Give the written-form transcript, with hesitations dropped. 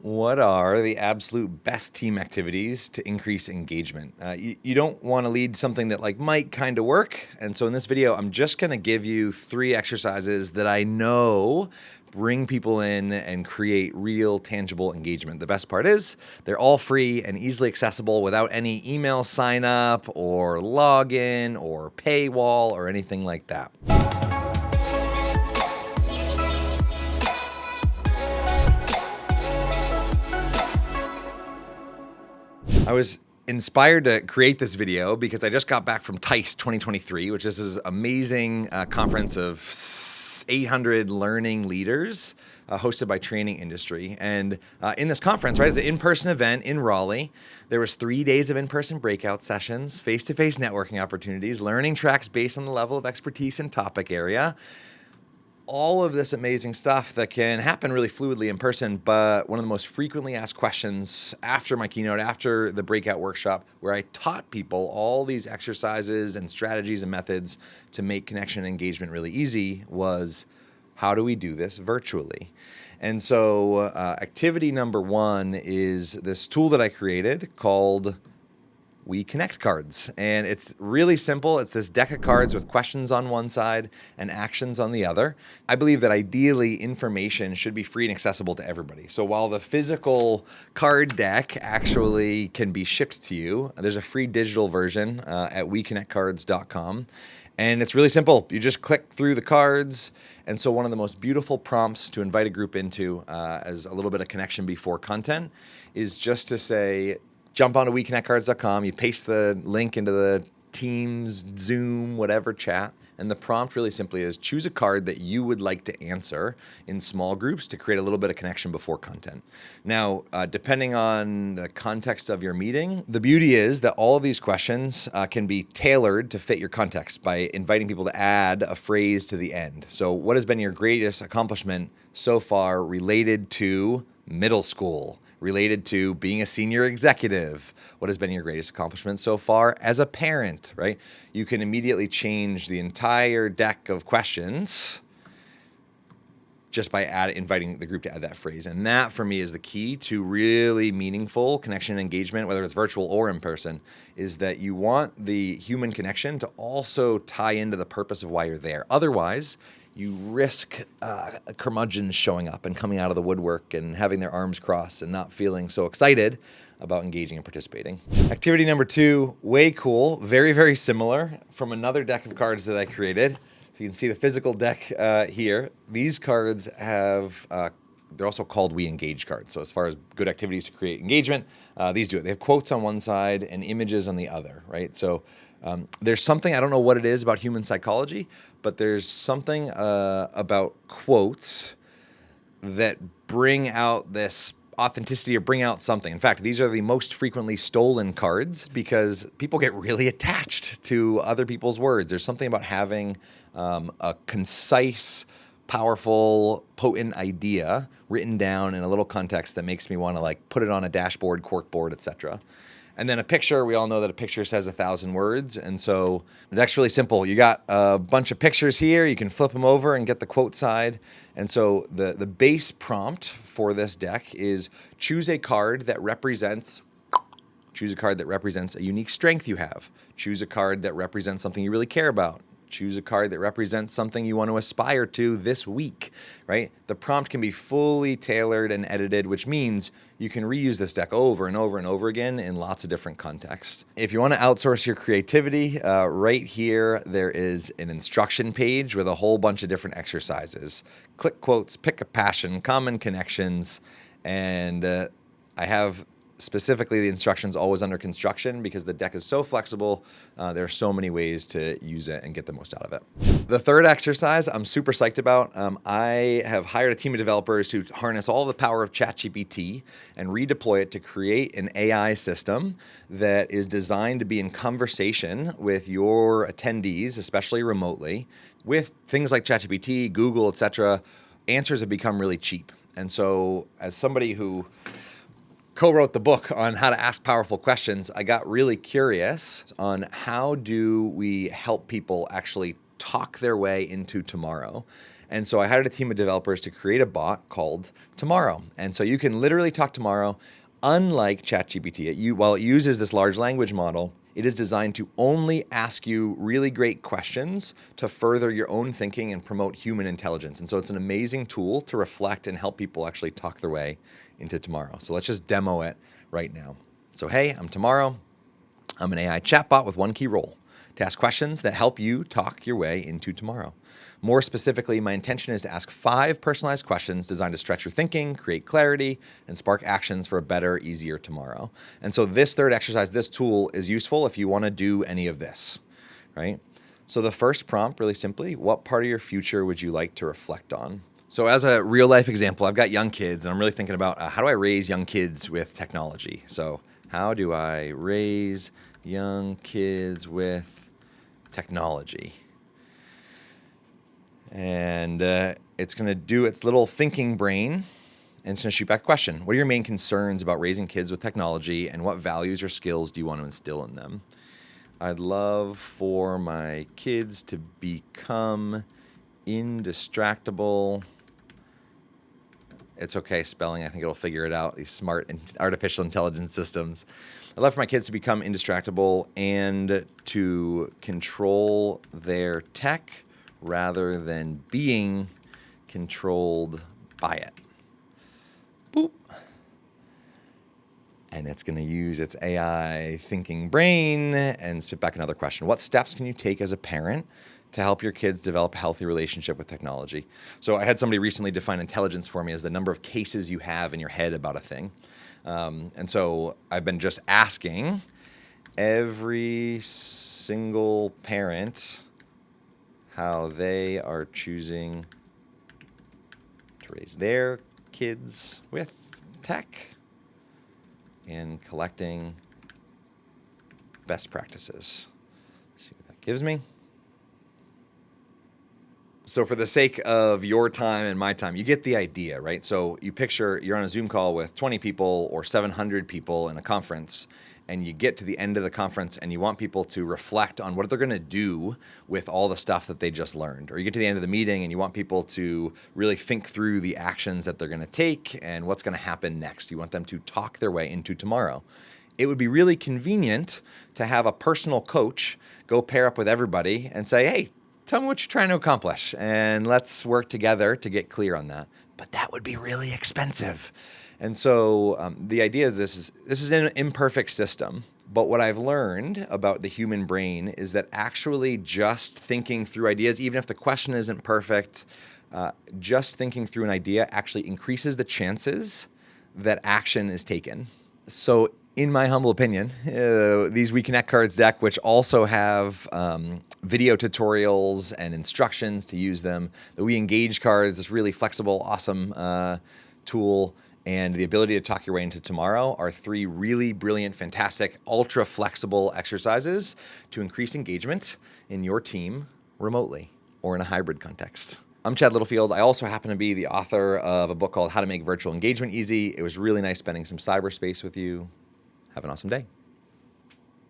What are the absolute best team activities to increase engagement? You don't want to lead something that might kind of work. And so in this video, I'm just going to give you 3 exercises that I know bring people in and create real tangible engagement. The best part is they're all free and easily accessible without any email sign up or login or paywall or anything like that. I was inspired to create this video because I just got back from TICE 2023, which is this amazing conference of 800 learning leaders hosted by Training Industry. And in this conference, right, it's an in-person event in Raleigh. There was 3 days of in-person breakout sessions, face-to-face networking opportunities, learning tracks based on the level of expertise and topic area. All of this amazing stuff that can happen really fluidly in person, but one of the most frequently asked questions after my keynote, after the breakout workshop, where I taught people all these exercises and strategies and methods to make connection and engagement really easy, was how do we do this virtually? And so activity number 1 is this tool that I created called We Connect cards. And it's really simple. It's this deck of cards with questions on one side and actions on the other. I believe that ideally information should be free and accessible to everybody. So while the physical card deck actually can be shipped to you, there's a free digital version at weconnectcards.com. And it's really simple. You just click through the cards. And so one of the most beautiful prompts to invite a group into as a little bit of connection before content is just to say, jump onto weconnectcards.com, you paste the link into the Teams, Zoom, whatever chat, and the prompt really simply is choose a card that you would like to answer in small groups to create a little bit of connection before content. Now, depending on the context of your meeting, the beauty is that all of these questions can be tailored to fit your context by inviting people to add a phrase to the end. So what has been your greatest accomplishment so far related to middle school? Related to being a senior executive? What has been your greatest accomplishment so far as a parent, right? You can immediately change the entire deck of questions just by inviting the group to add that phrase. And that, for me, is the key to really meaningful connection and engagement, whether it's virtual or in person, is that you want the human connection to also tie into the purpose of why you're there. Otherwise, you risk curmudgeons showing up and coming out of the woodwork and having their arms crossed and not feeling so excited about engaging and participating. Activity number 2, way cool, very, very similar, from another deck of cards that I created. So you can see the physical deck here. These cards have, they're also called We Engage cards. So as far as good activities to create engagement, these do it. They have quotes on one side and images on the other, right? So there's something, I don't know what it is about human psychology, but there's something about quotes that bring out this authenticity or bring out something. In fact, these are the most frequently stolen cards because people get really attached to other people's words. There's something about having a concise, powerful, potent idea written down in a little context that makes me want to put it on a dashboard, corkboard, etc. And then a picture, we all know that a picture says 1,000 words. And so the deck's really simple. You got a bunch of pictures here. You can flip them over and get the quote side. And so the base prompt for this deck is choose a card that represents a unique strength you have. Choose a card that represents something you really care about. Choose a card that represents something you want to aspire to this week, right? The prompt can be fully tailored and edited, which means you can reuse this deck over and over and over again in lots of different contexts. If you want to outsource your creativity, right here, there is an instruction page with a whole bunch of different exercises. Click quotes, pick a passion, common connections, and I have specifically the instructions always under construction because the deck is so flexible. There are so many ways to use it and get the most out of it. The third exercise I'm super psyched about. I have hired a team of developers to harness all the power of ChatGPT and redeploy it to create an AI system that is designed to be in conversation with your attendees, especially remotely. With things like ChatGPT, Google, etc., answers have become really cheap. And so as somebody who co-wrote the book on how to ask powerful questions, I got really curious on how do we help people actually talk their way into tomorrow. And so I hired a team of developers to create a bot called Tomorrow. And so you can literally talk tomorrow. Unlike ChatGPT, while it uses this large language model, it is designed to only ask you really great questions to further your own thinking and promote human intelligence. And so it's an amazing tool to reflect and help people actually talk their way into tomorrow. So let's just demo it right now. So hey, I'm Tomorrow. I'm an AI chatbot with one key role: to ask questions that help you talk your way into tomorrow. More specifically, my intention is to ask 5 personalized questions designed to stretch your thinking, create clarity, and spark actions for a better, easier tomorrow. And so this third exercise, this tool is useful if you want to do any of this, right? So the first prompt, really simply, what part of your future would you like to reflect on? So as a real life example, I've got young kids, and I'm really thinking about how do I raise young kids with technology? So how do I raise young kids with technology? And it's going to do its little thinking brain, and it's going to shoot back a question. What are your main concerns about raising kids with technology, and what values or skills do you want to instill in them? I'd love for my kids to become indistractable. It's okay, spelling. I think it'll figure it out, these smart and artificial intelligence systems. I'd love for my kids to become indistractable and to control their tech rather than being controlled by it. Boop. And it's going to use its AI thinking brain and spit back another question. What steps can you take as a parent to help your kids develop a healthy relationship with technology? So I had somebody recently define intelligence for me as the number of cases you have in your head about a thing. And so I've been just asking every single parent how they are choosing to raise their kids with tech and collecting best practices. Let's see what that gives me. So for the sake of your time and my time, you get the idea, right? So you picture you're on a Zoom call with 20 people or 700 people in a conference, and you get to the end of the conference and you want people to reflect on what they're going to do with all the stuff that they just learned. Or you get to the end of the meeting and you want people to really think through the actions that they're going to take and what's going to happen next. You want them to talk their way into tomorrow. It would be really convenient to have a personal coach go pair up with everybody and say, hey, tell me what you're trying to accomplish, and let's work together to get clear on that. But that would be really expensive. And so the idea is this is an imperfect system. But what I've learned about the human brain is that actually just thinking through ideas, even if the question isn't perfect, just thinking through an idea actually increases the chances that action is taken. So in my humble opinion, these We Connect cards deck, which also have video tutorials and instructions to use them, the We Engage cards, this really flexible, awesome tool, and the ability to talk your way into tomorrow are 3 really brilliant, fantastic, ultra flexible exercises to increase engagement in your team remotely or in a hybrid context. I'm Chad Littlefield. I also happen to be the author of a book called How to Make Virtual Engagement Easy. It was really nice spending some cyberspace with you. Have an awesome day.